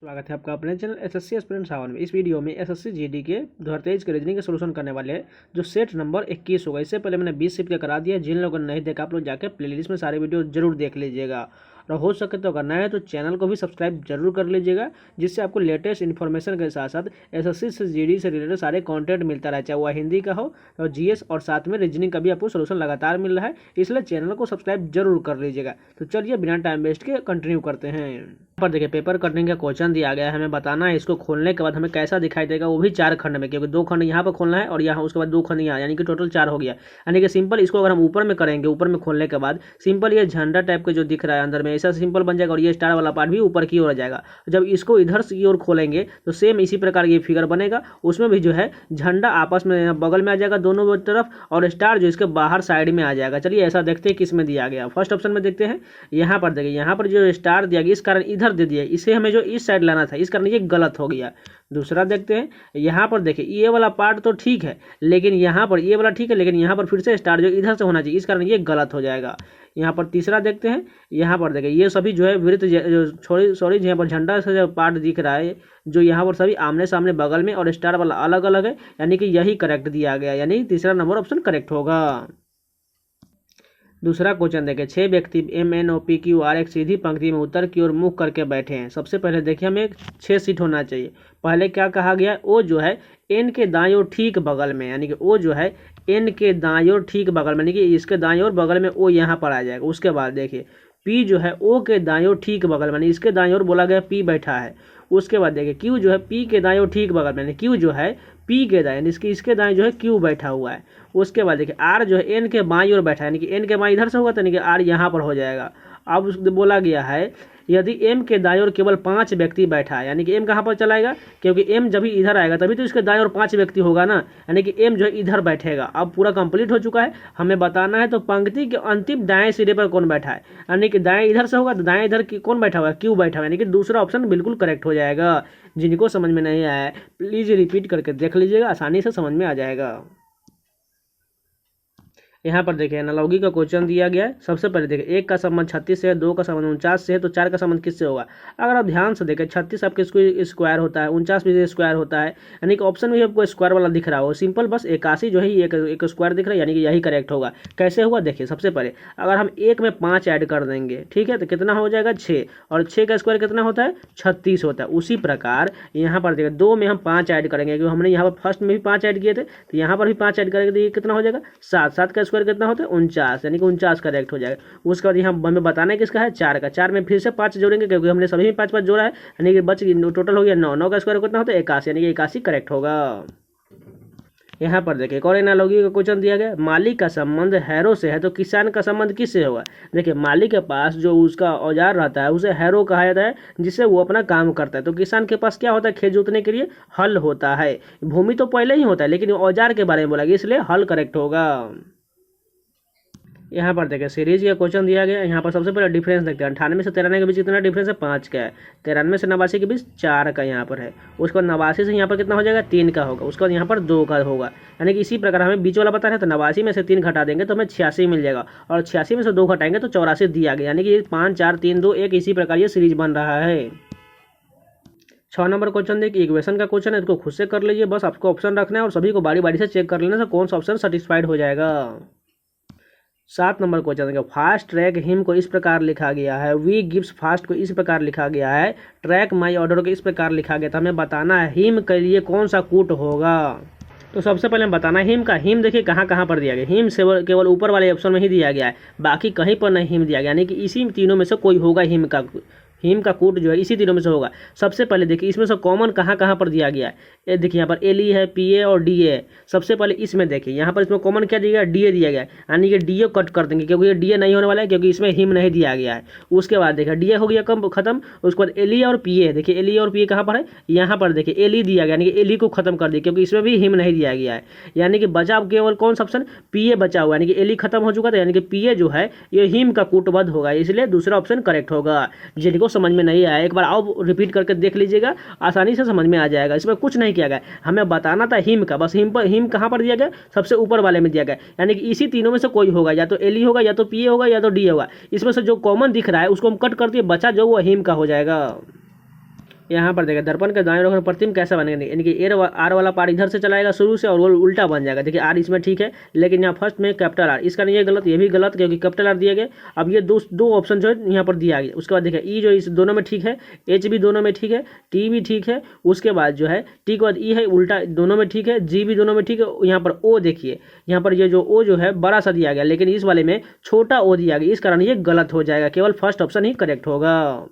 स्वागत है आपका अपने चैनल एसएससी एस्पिरेंट 7 में। इस वीडियो में एसएससी जीडी के 2023 के रीजनिंग के सोल्यूशन करने वाले हैं, जो सेट नंबर 21 होगा। इससे पहले मैंने 20 शिफ्ट का करा दिया। जिन लोगों ने नहीं देखा, आप लोग जाकर प्लेलिस्ट में सारे वीडियो जरूर देख लीजिएगा। और हो सके तो अगर नया है तो चैनल को भी सब्सक्राइब जरूर कर लीजिएगा, जिससे आपको लेटेस्ट इन्फॉर्मेशन के साथ साथ एसएससी से जीडी से रिलेटेड सारे कंटेंट मिलता रहे, चाहे वह हिंदी का हो और जीएस, और साथ में रीजनिंग का भी आपको सोल्यूशन लगातार मिल रहा है। इसलिए चैनल को सब्सक्राइब जरूर कर लीजिएगा। तो चलिए बिना टाइम वेस्ट के कंटिन्यू करते हैं। पर देखिए, पेपर कटिंग का क्वेश्चन दिया गया है, हमें बताना है इसको खोलने के बाद हमें कैसा दिखाई देगा, वो भी 4 खंड में, क्योंकि 2 खंड यहाँ पर खोलना है और यहाँ उसके बाद 2 खंड यहाँ, यानी कि टोटल 4 हो गया। यानी कि सिंपल इसको अगर हम ऊपर में करेंगे, ऊपर में खोलने के बाद सिंपल ये झंडा टाइप का जो दिख रहा है अंदर में, ऐसा सिंपल बन जाएगा और ये स्टार वाला पार्ट भी ऊपर की ओर आ जाएगा। जब इसको इधर की ओर खोलेंगे तो सेम इसी प्रकार ये फिगर बनेगा, उसमें भी जो है झंडा आपस में बगल में आ जाएगा दोनों तरफ, और स्टार जो इसके बाहर साइड में आ जाएगा। चलिए ऐसा देखते हैं किस में दिया गया। फर्स्ट ऑप्शन में देखते हैं, यहाँ पर देखिए, यहाँ पर जो स्टार दिया गया इस कारण इधर दे दिया, इसे हमें जो इस साइड लाना था, इस कारण ये गलत हो गया। दूसरा देखते हैं, यहाँ पर देखिए ये वाला पार्ट तो ठीक है, लेकिन यहाँ पर ये वाला ठीक है, लेकिन यहाँ पर फिर से स्टार जो इधर से होना चाहिए, इस कारण ये गलत हो जाएगा। यहाँ पर तीसरा देखते हैं, यहाँ पर देखिए ये सभी जो है वृत्त सॉरी यहाँ पर झंडा से जो पार्ट दिख रहा है, जो यहाँ पर सभी आमने सामने बगल में और स्टार वाला अलग अलग है, यानी कि यही करेक्ट दिया गया, यानी तीसरा नंबर ऑप्शन करेक्ट होगा। दूसरा क्वेश्चन देखें, 6 व्यक्ति MNOPQR एक सीधी पंक्ति में उत्तर की ओर मुख करके बैठे हैं। सबसे पहले देखिए हमें 6 सीट होना चाहिए। पहले क्या कहा गया, ओ जो है एन के दाईं ओर ठीक बगल में, यानी कि ओ जो है एन के दाईं ओर ठीक बगल में, यानी कि इसके दाईं ओर बगल में ओ यहाँ पर आ जाएगा। उसके बाद देखिए पी जो है ओ के दाईं ओर ठीक बगल में, यानी इसके दाईं ओर बोला गया पी बैठा है। उसके बाद देखिए क्यू जो है पी के दाईं ओर ठीक बगल में, यानी क्यू जो है पी के दाएं, इसके दाएं जो है क्यू बैठा हुआ है। उसके बाद देखिए आर जो है एन के बाईं ओर बैठा है, यानी कि एन के बाईं इधर से होगा तो यानी कि आर यहाँ पर हो जाएगा। अब बोला गया है यदि एम के दाएं ओर केवल 5 व्यक्ति बैठा है, यानी कि एम कहाँ पर चलाएगा, क्योंकि एम जब भी इधर आएगा तभी तो इसके दाएं ओर 5 व्यक्ति होगा ना, यानी कि एम जो है इधर बैठेगा। अब पूरा कंप्लीट हो चुका है, हमें बताना है तो पंक्ति के अंतिम दाएं सिरे पर कौन बैठा है, यानी कि दाएं इधर से होगा तो दाएं इधर कौन बैठा हुआ है, क्यू बैठा हुआ है, यानी कि दूसरा ऑप्शन बिल्कुल करेक्ट हो जाएगा। जिनको समझ में नहीं आया है प्लीज रिपीट करके देख लीजिएगा, आसानी से समझ में आ जाएगा। यहाँ पर देखिए एनालॉजी का क्वेश्चन दिया गया है। सबसे पहले देखिए 1 का संबंध 36 से है, 2 का संबंध 49 से है, तो 4 का संबंध किससे होगा। अगर आप ध्यान से देखें 36 आपके स्क्वायर होता है, 49 भी स्क्वायर होता है, यानी कि ऑप्शन में आपको स्क्वायर वाला दिख रहा हो। सिंपल बस 81 जो है एक स्क्वायर दिख रहा है, यानी कि यही करेक्ट होगा। कैसे हुआ देखिए, सबसे पहले अगर हम 1 में 5 ऐड कर देंगे, ठीक है, तो कितना हो जाएगा 6, और 6 का स्क्वायर कितना होता है 36 होता है। उसी प्रकार यहाँ पर देखिए 2 में हम 5 ऐड करेंगे, क्योंकि हमने यहाँ पर फर्स्ट में भी 5 ऐड किए थे, तो यहाँ पर भी 5 ऐड करेंगे तो ये कितना हो जाएगा 7, 7 का स्क्वायर कितना होता है 49, यानी कि 49 करेक्ट हो जाएगा। उसके बाद यहाँ हमें बताना है किसका है 4 का, 4 में फिर से 5 जोड़ेंगे, क्योंकि हमने सभी में 5 जोड़ा है, यानी कि बच टोटल हो गया 9, 9 का स्क्वायर कितना होता है 81, यानी कि 81 करेक्ट होगा। यहाँ पर देखिए एक और एनालॉजी का क्वेश्चन दिया गया, मालिक का संबंध हैरो से है तो किसान का संबंध किससे होगा। देखिए मालिक के पास जो उसका औजार रहता है उसे हैरो कहा जाता है, जिससे वो अपना काम करता है। तो किसान के पास क्या होता है, खेत जोतने के लिए हल होता है। भूमि तो पहले ही होता है, लेकिन औजार के बारे में बोला गया, इसलिए हल करेक्ट होगा। यहाँ पर देखिए सीरीज का क्वेश्चन दिया गया। यहाँ पर सबसे पहले डिफरेंस देखते हैं, 98 से 93 के बीच कितना डिफरेंस है 5 का है, 93 से 89 के बीच 4 का यहाँ पर है। उसके बाद 89 से यहाँ पर कितना हो जाएगा 3 का होगा, उसके बाद यहाँ पर 2 का होगा। यानी कि इसी प्रकार हमें बीच वाला पता है, तो 89 में से 3 घटा देंगे तो हमें 86 मिल जाएगा, और 86 में से 2 घटाएंगे तो 84 दिया गया, यानी कि 5 4 3 2 1 इसी प्रकार ये सीरीज बन रहा है। 6 नंबर क्वेश्चन देखिए, इक्वेशन का क्वेश्चन है, इसको खुद से कर लीजिए, बस आपको ऑप्शन रखना है और सभी को बारी बारी से चेक कर लेना से कौन सा ऑप्शन सेटिस्फाइड हो जाएगा। 7 नंबर क्वेश्चन देखिए, फास्ट ट्रैक हिम को इस प्रकार लिखा गया है, वी गिव्स फास्ट को इस प्रकार लिखा गया है, ट्रैक माई ऑर्डर को इस प्रकार लिखा गया था। हमें बताना है हिम के लिए कौन सा कूट होगा। तो सबसे पहले हम बताना है हिम का, हिम देखिए कहाँ कहाँ पर दिया गया, हिम से केवल ऊपर वाले ऑप्शन में ही दिया गया है, बाकी कहीं पर नहीं हिम दिया गया, यानी कि इसी तीनों में से कोई होगा हिम का कूट जो है इसी तीनों में से होगा। सबसे पहले देखिए इसमें से कॉमन कहाँ कहाँ पर दिया गया है, देखिए यहाँ पर एल है, पी ए और डी ए। सबसे पहले इसमें देखिए यहाँ पर इसमें कॉमन क्या दिया गया, डी ए दिया गया है, यानी कि डी ए कट कर देंगे, क्योंकि ये डी ए नहीं होने वाला है, क्योंकि इसमें हिम नहीं दिया गया है। उसके बाद देखिए डी ए हो गया कम खत्म। उसके बाद एल और पी ए, देखिए एल और पी ए कहाँ पर है, यहाँ पर देखिए एल दिया गया, यानी कि एल को खत्म कर दिया, क्योंकि इसमें भी हिम नहीं दिया गया है, यानी कि बचा केवल कौन सा ऑप्शन पी ए बचा हुआ, यानी कि एल खत्म हो चुका था, यानी कि पी ए जो है ये हिम का कूटबद्ध होगा, इसलिए दूसरा ऑप्शन करेक्ट होगा। जिनको समझ में नहीं आया एक बार आओ रिपीट करके देख लीजिएगा, आसानी से समझ में आ जाएगा। इसमें कुछ नहीं किया गया, हमें बताना था हिम का, बस हिम कहाँ पर दिया गया, सबसे ऊपर वाले में दिया गया, यानी कि इसी तीनों में से कोई होगा, या तो एल होगा, या तो पी होगा, या तो डी होगा। इसमें से जो कॉमन दिख रहा है उसको हम कट कर दिए, बचा जो वो हिम का हो जाएगा। यहाँ पर देखिए दर्पण के दाएं ओर प्रतिबिंब कैसा बनेगा, यानी कि आर वाला पार्ट इधर से चलाएगा शुरू से और वो उल्टा बन जाएगा। देखिए आर इसमें ठीक है, लेकिन यहाँ फर्स्ट में कैपिटल आर, इसका नहीं ये गलत, ये भी गलत क्योंकि कैपिटल आर दिया गया। अब ये दो ऑप्शन जो है यहाँ पर दिया गया। उसके बाद देखिए ई जो इस दोनों में ठीक है, एच भी दोनों में ठीक है, टी भी ठीक है, उसके बाद जो है टी के बाद ई है उल्टा दोनों में ठीक है, जी भी दोनों में ठीक है। यहाँ पर ओ देखिए, यहाँ पर ये जो ओ जो है बड़ा सा दिया गया, लेकिन इस वाले में छोटा ओ दिया गया, इस कारण ये गलत हो जाएगा, केवल फर्स्ट ऑप्शन ही करेक्ट होगा।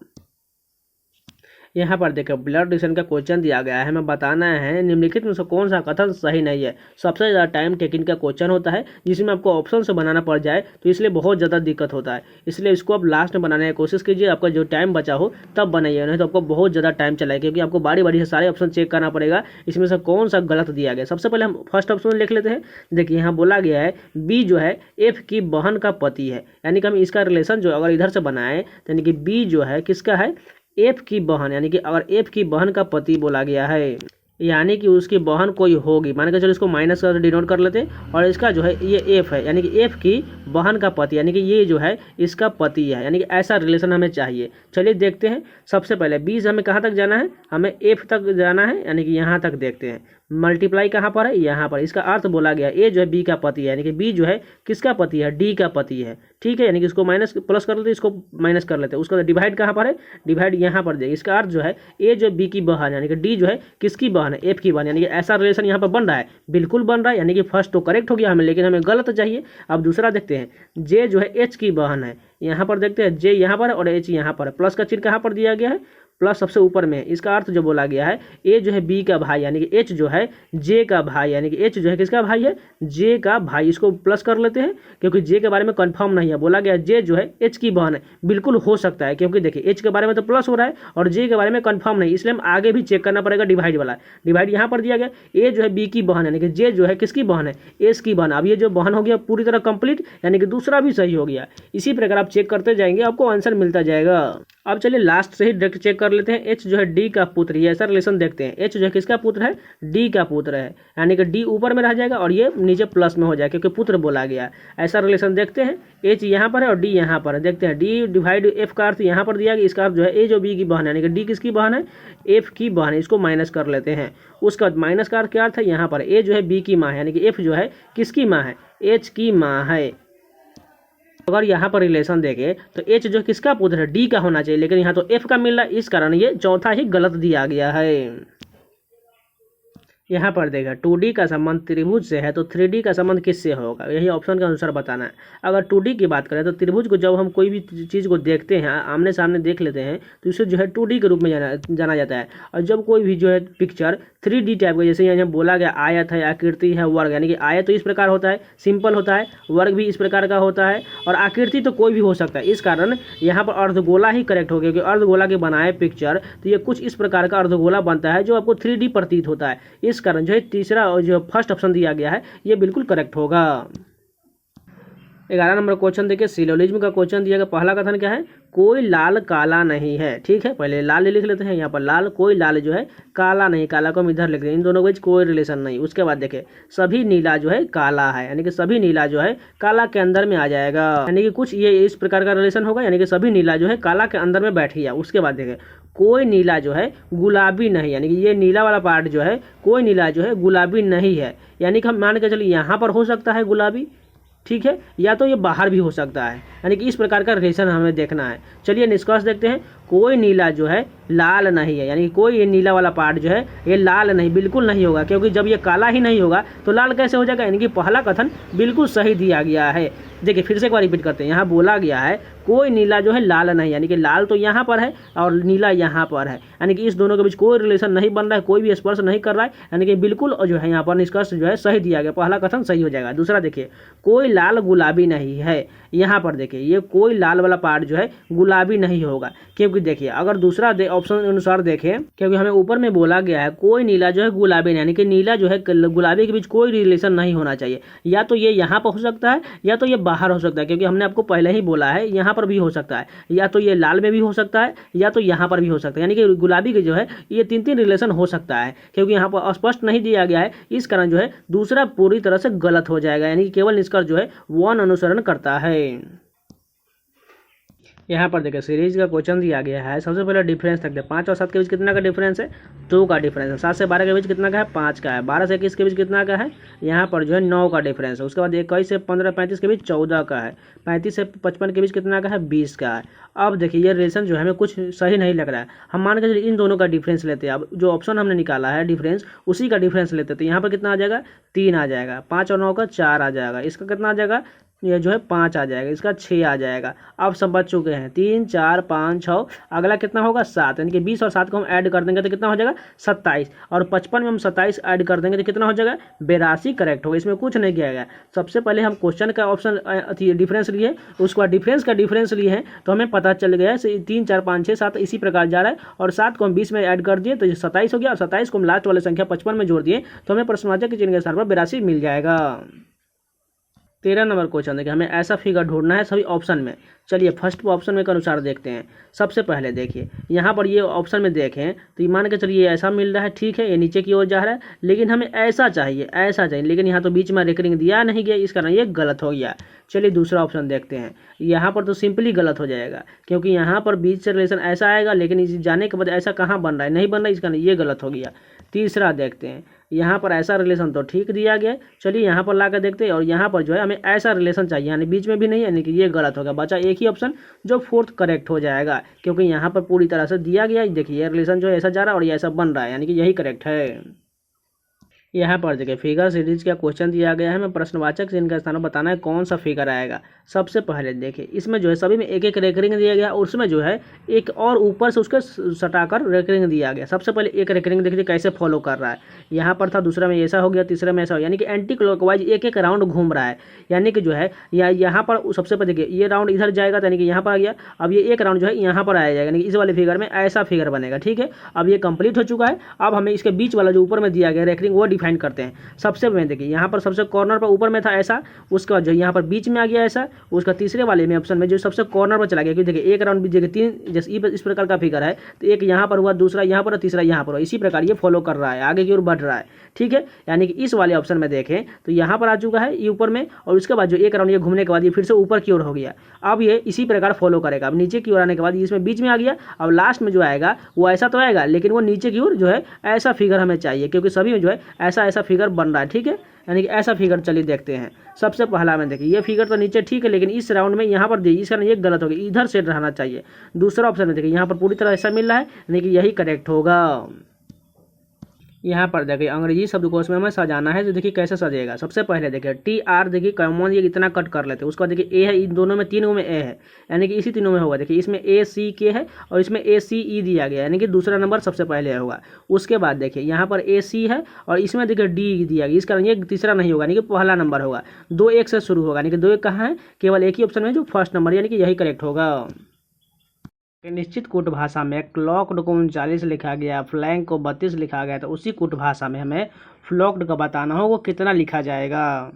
यहाँ पर देखिए ब्लड डोनेशन का क्वेश्चन दिया गया है, हमें बताना है निम्नलिखित में से कौन सा कथन सही नहीं है। सबसे ज़्यादा टाइम टेकिंग का क्वेश्चन होता है, जिसमें आपको ऑप्शन से बनाना पड़ जाए तो इसलिए बहुत ज़्यादा दिक्कत होता है। इसलिए इसको आप लास्ट में बनाने की कोशिश कीजिए, आपका जो टाइम बचा हो तब बनाइए, नहीं तो आपको बहुत ज़्यादा टाइम चलाए, क्योंकि आपको बारी बारी से सारे ऑप्शन चेक करना पड़ेगा इसमें से कौन सा गलत दिया गया। सबसे पहले हम फर्स्ट ऑप्शन लिख लेते हैं। देखिए यहाँ बोला गया है बी जो है एफ की बहन का पति है, यानी कि हम इसका रिलेशन जो अगर इधर से बनाएं तो यानी कि बी जो है किसका है, एफ की बहन, यानी कि अगर एफ की बहन का पति बोला गया है, यानी कि उसकी बहन कोई होगी, मान के चलो इसको माइनस कर डिनोट कर लेते हैं। और इसका जो है ये एफ है, यानी कि एफ की बहन का पति, यानी कि ये जो है इसका पति है, यानी कि ऐसा रिलेशन हमें चाहिए। चलिए देखते हैं। सबसे पहले बी से हमें कहाँ तक जाना है, हमें एफ तक जाना है, यानी कि यहाँ तक देखते हैं। मल्टीप्लाई कहाँ पर है, यहाँ पर। इसका अर्थ बोला गया ए जो है बी का पति है, यानी कि बी जो है किसका पति है, डी का पति है। ठीक है, यानी कि इसको माइनस प्लस कर लेते हैं, इसको माइनस कर लेते हैं। उसका डिवाइड कहाँ पर है, डिवाइड यहाँ पर दे। इसका अर्थ जो है ए जो बी की बहन, यानी कि डी जो है किसकी बहन है, एफ की बहन, यानी कि ऐसा रिलेशन यहाँ पर बन रहा है, बिल्कुल बन रहा है। यानी कि फर्स्ट तो करेक्ट हो गया हमें, लेकिन हमें गलत चाहिए। अब दूसरा देखते हैं, जे जो है एच की बहन है, यहाँ पर देखते हैं जे यहाँ पर और एच यहाँ पर। प्लस का चिन्ह कहाँ पर दिया गया है, प्लस सबसे ऊपर में। इसका अर्थ जो बोला गया है ए जो है बी का भाई, यानी कि एच जो है जे का भाई, यानी कि एच जो है किसका भाई है, जे का भाई। इसको प्लस कर लेते हैं क्योंकि जे के बारे में कंफर्म नहीं है। बोला गया जे जो है एच की बहन है, बिल्कुल हो सकता है, क्योंकि देखिए एच के बारे में तो प्लस हो रहा है और जे के बारे में कंफर्म नहीं, इसलिए हम आगे भी चेक करना पड़ेगा डिवाइड वाला। डिवाइड यहाँ पर दिया गया, ए जो है बी की बहन, यानी कि जे जो है किसकी बहन है, एस की बहन। अब ये जो बहन हो गया पूरी तरह कंप्लीट, यानी कि दूसरा भी सही हो गया। इसी प्रकार आप चेक करते जाएंगे, आपको आंसर मिलता जाएगा। अब चलिए लास्ट से ही डायरेक्ट चेक कर लेते हैं। एच जो है डी का पुत्र, ये ऐसा रिलेशन देखते हैं। एच जो है किसका पुत्र है, डी का पुत्र है, यानी कि डी ऊपर में रह जाएगा और ये नीचे प्लस में हो जाएगा क्योंकि पुत्र बोला गया। ऐसा रिलेशन देखते हैं। एच यहाँ पर है और डी यहाँ पर है। देखते हैं डी डिवाइड एफ का अर्थ यहाँ पर दिया गया। इसका अर्थ जो है ए जो बी की बहन है, यानी कि डी किसकी बहन है, एफ की बहन है। इसको माइनस कर लेते हैं। उसका माइनस का अर्थ क्या अर्थ है, यहाँ पर ए जो है बी की माँ है, यानी कि एफ जो है किसकी माँ है, एच की माँ है। अगर यहाँ पर रिलेशन देखें तो एच जो किसका पुत्र है, डी का होना चाहिए, लेकिन यहाँ तो एफ का मिल रहा है, इस कारण ये चौथा ही गलत दिया गया है। यहाँ पर देखा 2D का संबंध त्रिभुज से है तो 3D का संबंध किससे होगा, यही ऑप्शन के अनुसार बताना है। अगर 2D की बात करें तो त्रिभुज को जब हम कोई भी चीज़ को देखते हैं, आमने सामने देख लेते हैं, तो इसे जो है 2D के रूप में जाना जाता है। और जब कोई भी जो है पिक्चर 3D टाइप का, जैसे यहाँ बोला गया आयत है, आकृति है, वर्ग, यानी कि आयत तो इस प्रकार होता है, सिंपल होता है, वर्ग भी इस प्रकार का होता है, और आकृति तो कोई भी हो सकता है। इस कारण यहाँ पर अर्धगोला ही करेक्ट हो गया, क्योंकि अर्धगोला के बनाए पिक्चर तो ये कुछ इस प्रकार का अर्धगोला बनता है जो आपको 3D प्रतीत होता है। इस कारण जो है तीसरा और जो फर्स्ट ऑप्शन दिया गया है ये बिल्कुल करेक्ट होगा। 11 नंबर क्वेश्चन देखिए, सिलोजिज्म का क्वेश्चन दिया गया। पहला कथन क्या है, कोई लाल काला नहीं है। ठीक है, पहले लाल लिख लेते हैं। यहाँ पर लाल, कोई लाल जो है काला नहीं, काला को हम इधर लिख रहे हैं, इन दोनों के बीच कोई रिलेशन नहीं। उसके बाद देखें सभी नीला जो है काला है, यानी कि सभी नीला जो है काला के अंदर में आ जाएगा, यानी कि कुछ ये इस प्रकार का रिलेशन होगा, यानी कि सभी नीला जो है काला के अंदर में बैठ गया। उसके बाद देखें कोई नीला जो है गुलाबी नहीं, यानी कि ये नीला वाला पार्ट जो है, कोई नीला जो है गुलाबी नहीं है, यानी कि हम मान के चलिए यहाँ पर हो सकता है गुलाबी, ठीक है, या तो ये बाहर भी हो सकता है, यानी कि इस प्रकार का रिलेशन हमें देखना है। चलिए निष्कर्ष देखते हैं, कोई नीला जो है लाल नहीं है, यानी कि कोई ये नीला वाला पार्ट जो है ये लाल नहीं, बिल्कुल नहीं होगा, क्योंकि जब ये काला ही नहीं होगा तो लाल कैसे हो जाएगा, यानी कि पहला कथन बिल्कुल सही दिया गया है। देखिए फिर से एक बार रिपीट करते हैं, यहाँ बोला गया है कोई नीला जो है लाल नहीं, यानी कि लाल तो यहाँ पर है और नीला यहाँ पर है, यानी कि इस दोनों के बीच कोई रिलेशन नहीं बन रहा है, कोई भी स्पर्श नहीं कर रहा है, यानी कि बिल्कुल जो है यहाँ पर निष्कर्ष जो है सही दिया गया, पहला कथन सही हो जाएगा। दूसरा देखिए कोई लाल गुलाबी नहीं है, यहाँ पर देखिए ये कोई लाल वाला पार्ट जो है गुलाबी नहीं होगा, क्योंकि देखिए अगर दूसरा ऑप्शन अनुसार देखें, क्योंकि हमें ऊपर में बोला गया है कोई नीला जो है गुलाबी नहीं, यानी कि नीला जो है गुलाबी के बीच कोई रिलेशन नहीं होना चाहिए, या तो ये यहाँ पर हो सकता है या तो ये बाहर हो सकता है, क्योंकि हमने आपको पहले ही बोला है यहाँ पर भी हो सकता है, या तो ये लाल में भी हो सकता है या तो यहाँ पर भी हो सकता है, यानी कि गुलाबी के जो है ये तीन रिलेशन हो सकता है, क्योंकि यहाँ पर स्पष्ट नहीं दिया गया है, इस कारण जो है दूसरा पूरी तरह से गलत हो जाएगा, यानी कि केवल निष्कर्ष जो है वन अनुसरण करता है। यहाँ पर देखिए सीरीज का क्वेश्चन दिया गया है। सबसे पहले डिफरेंस रखते हैं। 5 और 7 के बीच कितना का डिफरेंस है? 2 का डिफरेंस है। 7 से 12 के बीच कितना का है? 5 का है। 12 से 21 के बीच कितना का है? यहाँ पर जो है 9 का डिफरेंस है। उसके बाद 21 से 15 35 के बीच 14 का है। 35 से 55 के बीच कितना का है? 20 का है। अब देखिए ये रिलेशन जो है हमें कुछ सही नहीं लग रहा है। हम मान के चलिए इन दोनों का डिफरेंस लेते हैं। अब जो ऑप्शन हमने निकाला है डिफरेंस, उसी का डिफरेंस लेते हैं। तो यहाँ पर कितना आ जाएगा? 3 आ जाएगा। 5 और 9 का 4 आ जाएगा। इसका कितना आ जाएगा? ये जो है 5 आ जाएगा। इसका 6 आ जाएगा। अब सब बच चुके हैं 3 4 5 6। अगला कितना होगा? 7। यानी कि 20 और 7 को हम ऐड कर देंगे तो कितना हो जाएगा? 27। और 55 में हम 27 ऐड कर देंगे तो कितना हो जाएगा? 82 करेक्ट होगा। इसमें कुछ नहीं किया गया। सबसे पहले हम क्वेश्चन का ऑप्शन डिफरेंस लिए, उसके बाद डिफरेंस का डिफरेंस लिए हैं, तो हमें पता चल गया 3 4 5 6 7 इसी प्रकार जा रहा है। और 7 को हम 20 में ऐड कर दिए तो 27 हो गया। और 27 को हम लास्ट वाले संख्या 55 में जोड़ दिए तो हमें प्रश्नवाचक के चिन्ह के स्थान पर 82 मिल जाएगा। 13 नंबर क्वेश्चन देखिए, हमें ऐसा फिगर ढूंढना है सभी ऑप्शन में। चलिए फर्स्ट ऑप्शन में के अनुसार देखते हैं। सबसे पहले देखिए यहाँ पर ये ऑप्शन में देखें तो ये मान के चलिए ऐसा मिल रहा है, ठीक है, ये नीचे की ओर जा रहा है, लेकिन हमें ऐसा चाहिए, ऐसा चाहिए, लेकिन यहाँ तो बीच में रेकरिंग दिया नहीं गया, इस कारण ये गलत हो गया। चलिए दूसरा ऑप्शन देखते हैं। यहाँ पर तो सिंपली गलत हो जाएगा, क्योंकि यहाँ पर बीच से रिलेशन ऐसा आएगा, लेकिन इस जाने के बाद ऐसा कहाँ बन रहा है? नहीं बन रहा है, इस कारण ये गलत हो गया। तीसरा देखते हैं। यहाँ पर ऐसा रिलेशन तो ठीक दिया गया, चलिए यहाँ पर ला कर देखते हैं। और यहाँ पर जो है हमें ऐसा रिलेशन चाहिए, यानी बीच में भी नहीं, यानी कि ये गलत होगा। बचा एक ही ऑप्शन जो फोर्थ करेक्ट हो जाएगा, क्योंकि यहाँ पर पूरी तरह से दिया गया है। देखिए ये रिलेशन जो है ऐसा जा रहा है और ये ऐसा बन रहा है, यानी कि यही करेक्ट है। यहाँ पर देखिए फिगर सीरीज का क्वेश्चन दिया गया है। हमें प्रश्नवाचक चिन्ह का स्थान बताना है कौन सा फिगर आएगा। सबसे पहले देखिए इसमें जो है सभी में एक एक रेकरिंग दिया गया और उसमें जो है एक और ऊपर से उसके सटाकर रेकरिंग दिया गया। सबसे पहले एक रेकरिंग देखिए कैसे फॉलो कर रहा है। यहाँ पर था, दूसरा में ऐसा हो गया, तीसरे में ऐसा हो, यानी कि एंटी क्लॉकवाइज एक एक राउंड घूम रहा है। यानी कि जो है यहाँ पर सबसे पहले देखिए ये राउंड इधर जाएगा, यानी कि यहाँ पर आ गया। अब ये एक राउंड जो है यहाँ पर आया जाएगा, यानी कि इस वाले फिगर में ऐसा फिगर बनेगा, ठीक है। अब ये कंप्लीट हो चुका है। अब हमें इसके बीच वाला जो ऊपर में दिया गया रेकरिंग वो डिफाइन करते हैं। सबसे पहले देखिए यहाँ पर सबसे कॉर्नर पर ऊपर में था ऐसा, उसके बाद जो यहाँ पर बीच में आ गया ऐसा, उसका तीसरे वाले में ऑप्शन में जो सबसे कॉर्नर पर चला गया। क्योंकि देखिए एक राउंड बीच जगह 3 जैसे इस प्रकार का फिगर है, तो एक यहाँ पर हुआ, दूसरा यहाँ पर, तीसरा यहाँ पर हुआ। इसी प्रकार ये फॉलो कर रहा है, आगे की ओर बढ़ रहा है, ठीक है। यानी कि इस वाले ऑप्शन में देखें तो यहाँ पर आ चुका है ये ऊपर में, और उसके बाद जो एक राउंड ये घूमने के बाद ये फिर से ऊपर की ओर हो गया। अब ये इसी प्रकार फॉलो करेगा। अब नीचे की ओर आने के बाद इसमें बीच में आ गया। अब लास्ट में जो आएगा वो ऐसा तो आएगा, लेकिन वो नीचे की ओर जो है ऐसा फिगर हमें चाहिए, क्योंकि सभी में जो है ऐसा ऐसा फिगर बन रहा है, ठीक है। यानी कि ऐसा फिगर चलिए देखते हैं। सबसे पहला में देखिए ये फिगर तो नीचे ठीक है, लेकिन इस राउंड में यहाँ पर देखिए इसका ये गलत हो गया, इधर से रहना चाहिए। दूसरा ऑप्शन में देखिए यहाँ पर पूरी तरह ऐसा मिल रहा है, यानी कि यही करेक्ट होगा। यहाँ पर देखिए अंग्रेजी शब्दकोश में हमें सजाना है, तो देखिए कैसे सजेगा। सबसे पहले देखिए TR देखिए कॉमन ये इतना कट कर लेते हैं। उसके बाद देखिए ए है, इन दोनों में तीनों में ए है, यानी कि इसी तीनों में होगा। देखिए इसमें ACK है और इसमें ACE दिया गया, यानी कि दूसरा नंबर सबसे पहले होगा। उसके बाद देखिए यहाँ पर AC है और इसमें देखिए D दिया गया, इस कारण ये तीसरा नहीं होगा, यानी कि पहला नंबर होगा। 2 1 से शुरू होगा, यानी कि 2 1 कहाँ है? केवल एक ही ऑप्शन में जो फर्स्ट नंबर, यानी कि यही करेक्ट होगा। निश्चित कूट भाषा में क्लॉक्ड को 39 लिखा गया, फ्लैंक को 32 लिखा गया, तो उसी कूट भाषा में हमें फ्लॉक्ड का बताना हो वो कितना लिखा जाएगा।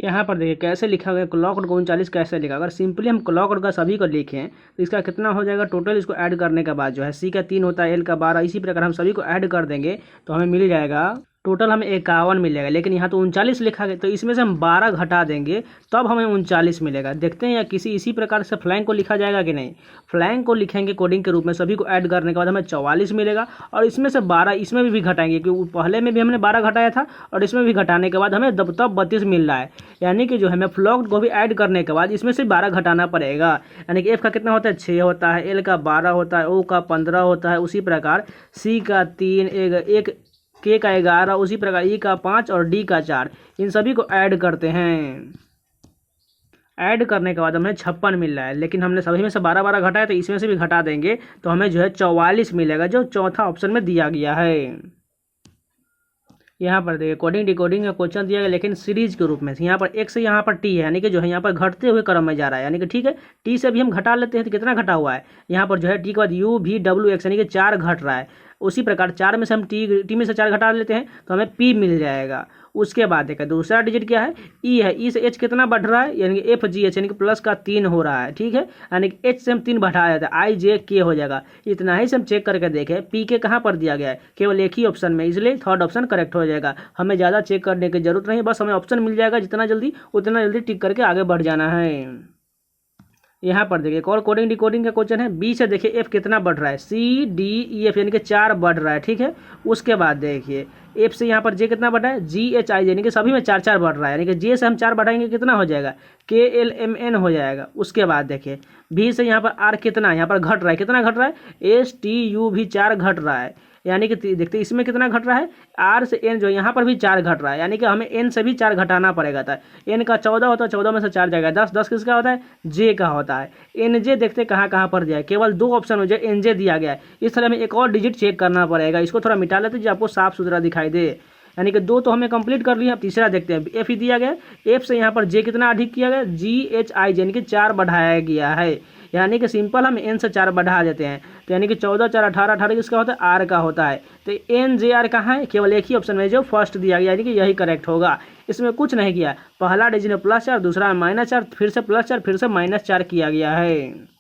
यहाँ पर देखिए कैसे लिखा गया, क्लॉक्ड को 39 कैसे लिखा। अगर सिंपली हम क्लॉक्ड का सभी को लिखें तो इसका कितना हो जाएगा टोटल। इसको ऐड करने के बाद जो है C का 3 होता है, L का 12, इसी प्रकार हम सभी को ऐड कर देंगे तो हमें मिल जाएगा टोटल हमें 51 मिलेगा। लेकिन यहाँ तो 39 लिखा गया, तो इसमें से हम 12 घटा देंगे तब हमें 39 मिलेगा। देखते हैं या किसी इसी प्रकार से फ्लैंक को लिखा जाएगा कि नहीं। फ्लैंक को लिखेंगे कोडिंग के रूप में, सभी को ऐड करने के बाद हमें 44 मिलेगा, और इसमें से 12 इसमें भी घटाएंगे, क्योंकि पहले में भी हमने 12 घटाया था और इसमें भी घटाने के बाद हमें तब 32 मिल रहा है। यानी कि जो हमें फ्लॉक्ड को भी ऐड करने के बाद इसमें से 12 घटाना पड़ेगा। यानी कि F का कितना होता है 6 होता है, L का 12 होता है, O का 15 होता है, उसी प्रकार C का 3, एक K का 11, उसी प्रकार E का 5 और D का 4, इन सभी को ऐड करते हैं। ऐड करने के बाद हमें 56 मिल रहा है, लेकिन हमने सभी में से 12 घटाया, तो इसमें से भी घटा देंगे तो हमें जो है 44 मिलेगा, जो चौथा ऑप्शन में दिया गया है। यहाँ पर देखिए कोडिंग डिकोडिंग का क्वेश्चन दिया गया, लेकिन सीरीज के रूप में। यहाँ पर X से यहाँ पर T है, यानी कि जो है यहाँ पर घटते हुए क्रम में जा रहा है, यानी कि ठीक है। T से भी हम घटा लेते हैं तो कितना घटा हुआ है, यहाँ पर जो है T के बाद U V W X, यानी कि 4 घट रहा है। उसी प्रकार 4 में से हम T में से 4 घटा लेते हैं तो हमें P मिल जाएगा। उसके बाद देखिए दूसरा डिजिट क्या है, E है। E से H कितना बढ़ रहा है, यानी कि FGH, यानी कि प्लस का 3 हो रहा है, ठीक है। यानी कि H से हम 3 बढ़ा जाता है, IJK हो जाएगा। इतना ही से हम चेक करके देखें PK कहाँ पर दिया गया है, केवल एक ही ऑप्शन में, इसलिए थर्ड ऑप्शन करेक्ट हो जाएगा। हमें ज़्यादा चेक करने की जरूरत नहीं, बस हमें ऑप्शन मिल जाएगा, जितना जल्दी उतना जल्दी टिक करके आगे बढ़ जाना है। यहाँ पर देखिए एक और कोडिंग डिकोडिंग का क्वेश्चन है। बी से देखिए एफ कितना बढ़ रहा है, सी डी ई एफ यानी कि 4 बढ़ रहा है, ठीक है। उसके बाद देखिए एफ से यहाँ पर जे कितना बढ़ा है, जी एच आई यानी कि सभी में 4 4 बढ़ रहा है, यानी कि जे से हम 4 बढ़ाएंगे कितना हो जाएगा, के एल एम एन हो जाएगा। उसके बाद देखिए बी से यहाँ पर आर कितना यहाँ पर घट रहा है, कितना घट रहा है, एस टी यू भी 4 घट रहा है, यानी कि देखते इसमें कितना घट रहा है, आर से एन जो यहाँ पर भी 4 घट रहा है, यानी कि हमें एन से भी 4 घटाना पड़ेगा था। एन का 14 होता है, 14 में से 4 जाएगा 10, 10 किसका होता है, जे का होता है। एन जे देखते कहाँ कहाँ पर जाए, केवल 2 ऑप्शन हो जाए, एन जे दिया गया है। इस तरह हमें एक और डिजिट चेक करना पड़ेगा, इसको थोड़ा मिटा लेते जो आपको साफ सुथरा दिखाई दे। यानी कि 2 तो हमें कंप्लीट कर लिया, अब तीसरा देखते हैं। एफ ही दिया गया, एफ से यहाँ पर जे कितना अधिक किया गया, जी एच आई यानी कि 4 बढ़ाया गया है, यानी कि सिंपल हम एन से 4 बढ़ा देते हैं, तो यानी कि 14 4 18, 18 किसका होता है, आर का होता है। तो एन जे आर कहाँ है, केवल एक ही ऑप्शन में जो फर्स्ट दिया गया, यानी कि यही करेक्ट होगा। इसमें कुछ नहीं किया, पहला डिजिट में +4, दूसरा में -4, फिर से +4, फिर से -4 किया गया है।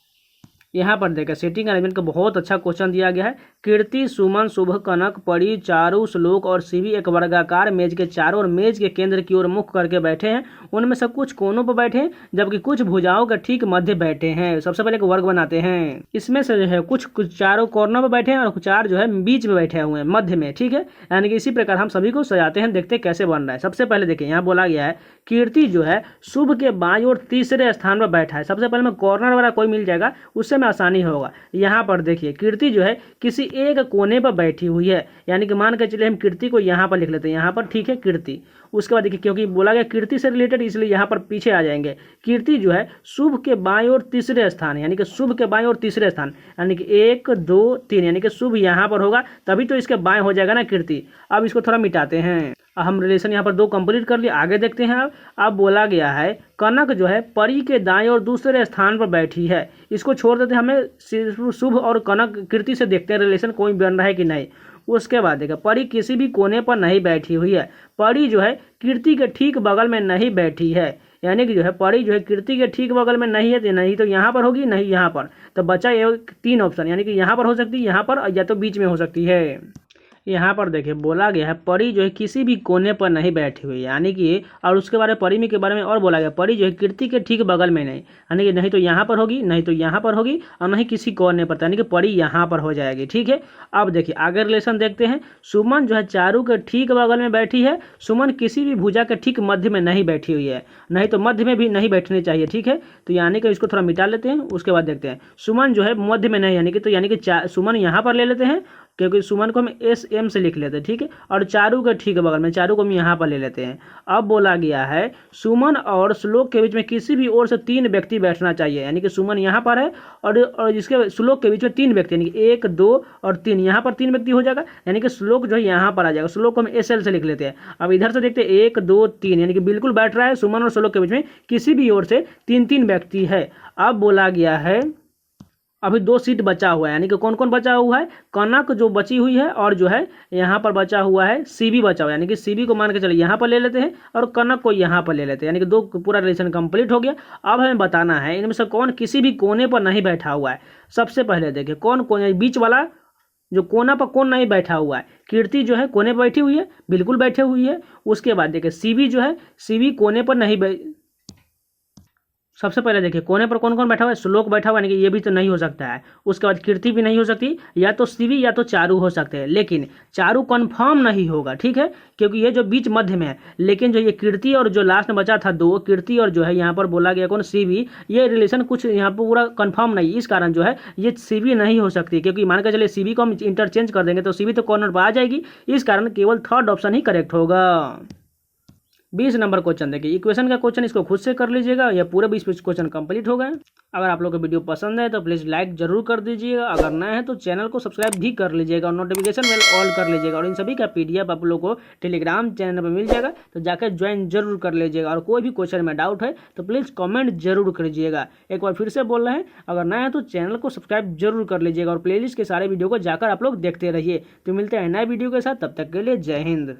यहाँ पर देखिए सेटिंग अरेंजमेंट का बहुत अच्छा क्वेश्चन दिया गया है। कीर्ति, सुमन, शुभ, कनक, परी, चारू, श्लोक और शिवी एक वर्गाकार मेज के चारों और मेज के केंद्र की ओर मुख करके बैठे हैं। उनमें से कुछ कोनों पर बैठे हैं जबकि कुछ भुजाओं के ठीक मध्य बैठे हैं। सबसे पहले एक वर्ग बनाते हैं। इसमें से जो है कुछ चारों कॉर्नर पर बैठे हैं और 4 जो है बीच में बैठे हुए हैं, मध्य में, ठीक है। यानी कि इसी प्रकार हम सभी को सजाते हैं, देखते कैसे बन रहा है। सबसे पहले देखिए यहाँ बोला गया है कीर्ति जो है शुभ के बाईं ओर तीसरे स्थान पर बैठा है। सबसे पहले मैं कॉर्नर वाला कोई मिल जाएगा उससे में आसानी होगा। यहाँ पर देखिए कीर्ति जो है किसी एक कोने पर बैठी हुई है, यानी कि मान के चलिए हम कीर्ति को यहाँ पर लिख लेते हैं, यहाँ पर, ठीक है, कीर्ति। उसके बाद देखिए क्योंकि बोला गया कीर्ति से रिलेटेड इसलिए यहाँ पर पीछे आ जाएंगे। कीर्ति जो है शुभ के बाईं ओर तीसरे स्थान, यानी कि शुभ के बाईं ओर तीसरे स्थान, यानी कि 1 2 3, यानी कि शुभ यहाँ पर होगा तभी तो इसके बाएं हो जाएगा ना कीर्ति। अब इसको थोड़ा मिटाते हैं। हम रिलेशन यहाँ पर 2 कंप्लीट कर लिए, आगे देखते हैं। अब बोला गया है कनक जो है परी के दाएं और दूसरे स्थान पर बैठी है। इसको छोड़ देते हैं, हमें सिर्फ शुभ और कनक कीर्ति से देखते हैं रिलेशन कोई बन रहा है कि नहीं। उसके बाद देखा परी किसी भी कोने पर नहीं बैठी हुई है। परी जो है कीर्ति के ठीक बगल में नहीं बैठी है, यानी कि जो है परी जो है कीर्ति के ठीक बगल में नहीं है, नहीं तो यहाँ पर होगी, नहीं यहाँ पर, तो बचा ये 3 ऑप्शन, यानी कि यहाँ पर हो सकती है, यहाँ पर, या तो बीच में हो सकती है। यहाँ पर देखिए बोला गया है परी जो है किसी भी कोने पर नहीं बैठी हुई, यानी कि, और उसके बारे में परी में के बारे में और बोला गया परी जो है कीर्ति के ठीक बगल में नहीं, यानी कि नहीं तो यहाँ पर होगी, नहीं तो यहाँ पर होगी, और नहीं किसी कोने पर, यानी कि परी यहाँ पर हो जाएगी, ठीक है। अब देखिए आगे रिलेशन देखते हैं। सुमन जो है चारू के ठीक बगल में बैठी है। सुमन किसी भी भुजा के ठीक मध्य में नहीं बैठी हुई है, नहीं तो मध्य में भी नहीं बैठनी चाहिए, ठीक है। तो यानी कि इसको थोड़ा मिटा लेते हैं। उसके बाद देखते हैं सुमन जो है मध्य में नहीं, यानी कि, तो यानी कि सुमन यहाँ पर ले लेते हैं, क्योंकि सुमन को हम एस एम से लिख लेते हैं, ठीक है। और चारू के ठीक बगल में, चारू को हम यहाँ पर ले लेते हैं। अब बोला गया है सुमन और श्लोक के बीच में किसी भी ओर से 3 व्यक्ति बैठना चाहिए, यानी कि सुमन यहाँ पर है और इसके श्लोक के बीच में 3 व्यक्ति, यानी कि 1 2 और 3, यहाँ पर 3 व्यक्ति हो जाएगा, यानी कि श्लोक जो है यहाँ पर आ जाएगा। श्लोक को हम एस एल से लिख लेते हैं। अब इधर से देखते हैं 1 2 3, यानी कि बिल्कुल बैठ रहा है। सुमन और श्लोक के बीच में किसी भी ओर से 3 व्यक्ति है। अब बोला गया है अभी 2 सीट बचा हुआ है, यानी कि कौन कौन बचा हुआ है, कनक जो बची हुई है और जो है यहाँ पर बचा हुआ है सीबी बचा हुआ है, यानी कि सीबी को मान के चलिए यहाँ पर ले लेते हैं और कनक को यहाँ पर ले लेते हैं, यानी कि 2 पूरा रिलेशन कंप्लीट हो गया। अब हमें बताना है इनमें से कौन किसी भी कोने पर नहीं बैठा हुआ है। सबसे पहले देखिए कौन कौन बीच वाला जो कोना पर कौन नहीं बैठा हुआ है। कीर्ति जो है कोने पर बैठी हुई है, बिल्कुल बैठी हुई है। उसके बाद देखिए सीबी जो है, सीबी कोने पर नहीं सबसे पहले देखिए कोने पर कौन कौन बैठा हुआ है, श्लोक बैठा हुआ है, यानी कि ये भी तो नहीं हो सकता है। उसके बाद कीर्ति भी नहीं हो सकती, या तो शिवी या तो चारू हो सकते हैं, लेकिन चारू कंफर्म नहीं होगा, ठीक है, क्योंकि ये जो बीच मध्य में है। लेकिन जो ये कीर्ति और जो लास्ट में बचा था 2, कीर्ति और जो है यहाँ पर बोला गया कौन शिवी, ये रिलेशन कुछ यहाँ पर पूरा कंफर्म नहीं, इस कारण जो है ये शिवी नहीं हो सकती, क्योंकि मान के चलिए शिवी को हम इंटरचेंज कर देंगे तो शिवी तो कॉर्नर पर आ जाएगी। इस कारण केवल 3rd ऑप्शन ही करेक्ट होगा। 20 नंबर क्वेश्चन देखिए, इक्वेशन का क्वेश्चन, इसको खुद से कर लीजिएगा, या पूरे 20 क्वेश्चन कंप्लीट हो गए। अगर आप लोग को वीडियो पसंद है तो प्लीज़ लाइक जरूर कर दीजिएगा। अगर नए हैं तो चैनल को सब्सक्राइब भी कर लीजिएगा और नोटिफिकेशन बेल ऑल कर लीजिएगा। और इन सभी का PDF आप लोग को टेलीग्राम चैनल पर मिल जाएगा, तो जाकर ज्वाइन जरूर कर लीजिएगा। और कोई भी क्वेश्चन में डाउट है तो प्लीज़ कॉमेंट जरूर कीजिएगा। एक बार फिर से बोल रहे हैं, अगर नए हैं तो चैनल को सब्सक्राइब जरूर कर लीजिएगा और प्लेलिस्ट के सारे वीडियो को जाकर आप लोग देखते रहिए। तो मिलते हैं नए वीडियो के साथ, तब तक के लिए जय हिंद।